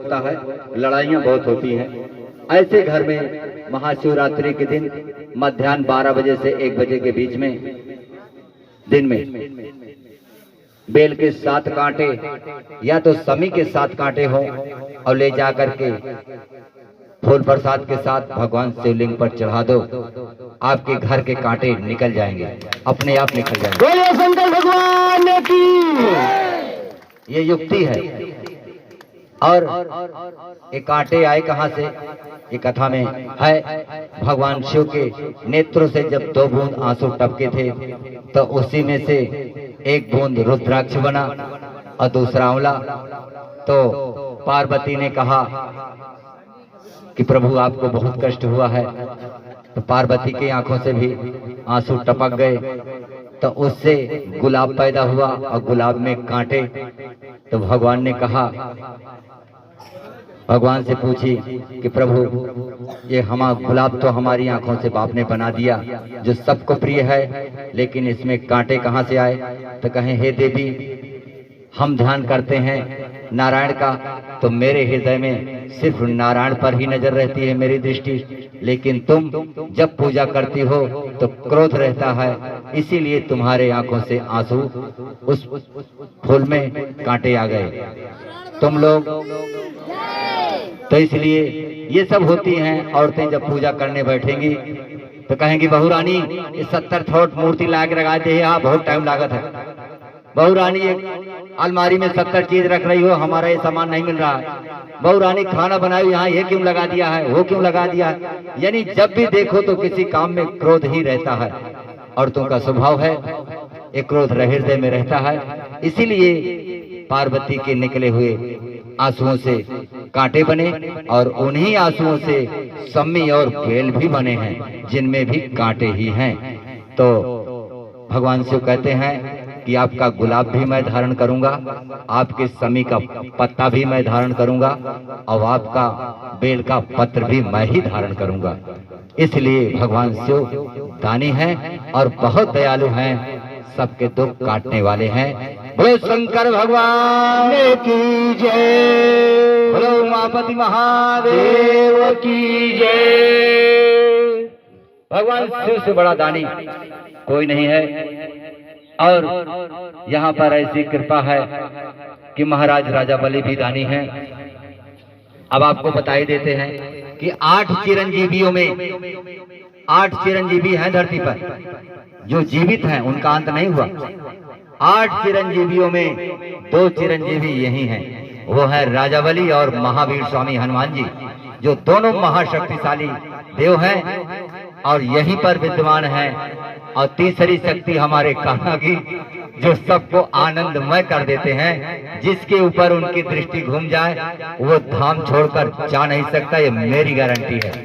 उठता है, लड़ाइयाँ बहुत होती हैं। ऐसे घर में महाशिवरात्रि के दिन मध्याह्न 12 बजे से 1 बजे के बीच में दिन में बेल के 7 कांटे या तो समी के 7 कांटे हो और ले जा करके फूल प्रसाद के साथ भगवान शिवलिंग पर चढ़ा दो, आपके घर के कांटे निकल जाएंगे, अपने आप निकल जाएंगे। बोलिए शंकर भगवान की। ये युक्ति है। और ये कांटे आए कहां से? ये कथा में है, भगवान शिव के नेत्रों से जब 2 बूंद आंसू टपके थे तो उसी में से 1 बूंद रुद्राक्ष बना और दूसरा आंवला। तो पार्वती ने कहा कि प्रभु आपको बहुत कष्ट हुआ है, तो पार्वती की आंखों से भी आंसू टपक गए, तो उससे गुलाब पैदा हुआ और गुलाब में कांटे। तो भगवान ने कहा, भगवान से पूछी कि प्रभु ये गुलाब तो हमारी आंखों से बाप ने बना दिया जो सबको प्रिय है, लेकिन इसमें कांटे कहाँ से आए? तो कहें हे देवी, हम ध्यान करते हैं नारायण का, तो मेरे हृदय में सिर्फ नारायण पर ही नजर रहती है मेरी दृष्टि, लेकिन तुम जब पूजा करती हो तो क्रोध रहता है, इसीलिए तुम्हारे आंखों से आंसू उस फूल में कांटे आ गए तुम लोग। तो इसलिए ये सब होती हैं। औरतें जब पूजा करने बैठेंगी तो कहेंगी बहू रानी ये 70 थोट मूर्ति ला के लगा दे, यहाँ बहुत टाइम लागत है। बहू रानी एक अलमारी में 70 चीज रख रही हो, हमारा ये सामान नहीं मिल रहा है। बहू रानी खाना बनाई, यहाँ ये क्यों लगा दिया है, वो क्यों लगा दिया है। यानी जब भी देखो तो किसी काम में क्रोध ही रहता है। औरतों का स्वभाव है, एक क्रोध हृदय में रहता है। इसीलिए पार्वती के निकले हुए आंसुओं से कांटे बने और उन्हीं आंसुओं से सम्मी और बेल भी बने हैं जिनमें भी कांटे ही हैं। तो भगवान शिव कहते हैं कि आपका गुलाब भी मैं धारण करूंगा, आपके समी का पत्ता भी मैं धारण करूंगा और आपका बेल का पत्र भी मैं ही धारण करूंगा। इसलिए भगवान शिव दानी हैं और बहुत दयालु हैं, सबके दुख काटने वाले हैं। बोलो शंकर भगवान की जय, बोलो उमापति महादेव की जय। भगवान शिव से बड़ा दानी कोई नहीं है। और यहाँ पर ऐसी कृपा है कि महाराज राजा बलि भी दानी हैं। अब आपको बताई देते हैं कि 8 चिरंजीवियों में 8 चिरंजीवी हैं धरती पर, जो जीवित हैं उनका अंत नहीं हुआ। 8 चिरंजीवियों में 2 चिरंजीवी यही हैं, वो है राजा बलि और महावीर स्वामी हनुमान जी, जो दोनों महाशक्तिशाली देव हैं और यहीं पर विद्यमान हैं। और तीसरी शक्ति हमारे कान्हा की, जो सबको आनंदमय कर देते हैं। जिसके ऊपर उनकी दृष्टि घूम जाए वो धाम छोड़कर जा नहीं सकता, ये मेरी गारंटी है।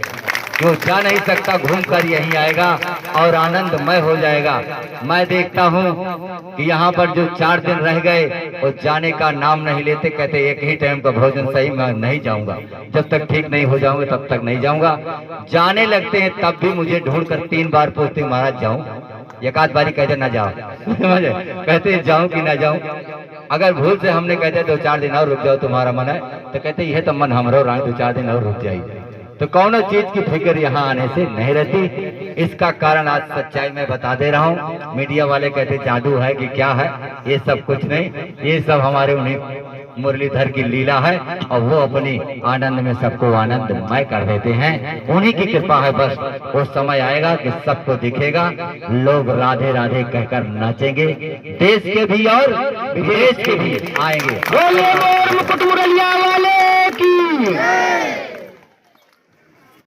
जो जा नहीं सकता घूमकर यहीं आएगा और आनंदमय हो जाएगा। मैं देखता हूँ कि यहाँ पर जो 4 दिन रह गए वो जाने का नाम नहीं लेते, कहते एक ही टाइम का भोजन सही, मैं नहीं जाऊंगा, जब तक ठीक नहीं हो जाऊंगा तब तक नहीं जाऊंगा। जाने लगते हैं तब भी मुझे ढूंढकर 3 बार पूछते महाराज जाऊं, एक आध बारी कहते ना जाओ कहते जाऊं कि ना जाऊं। अगर भूल से हमने कहते 2-4 दिन और रुक जाओ तुम्हारा मन है, तो कहते यह तो मन हमरो रहा 2-4 दिन और रुक जाइए। तो कौन चीज की फिक्र यहाँ आने से नहीं रहती। इसका कारण आज सच्चाई में बता दे रहा हूँ। मीडिया वाले कहते जादू है कि क्या है, ये सब कुछ नहीं, ये सब हमारे उन्हीं मुरलीधर की लीला है और वो अपनी आनंद में सबको आनंदमय कर देते हैं। उन्हीं की कृपा है। बस वो समय आएगा कि सबको दिखेगा, लोग राधे राधे कहकर नाचेंगे, देश के भी और विदेश के भी आएंगे।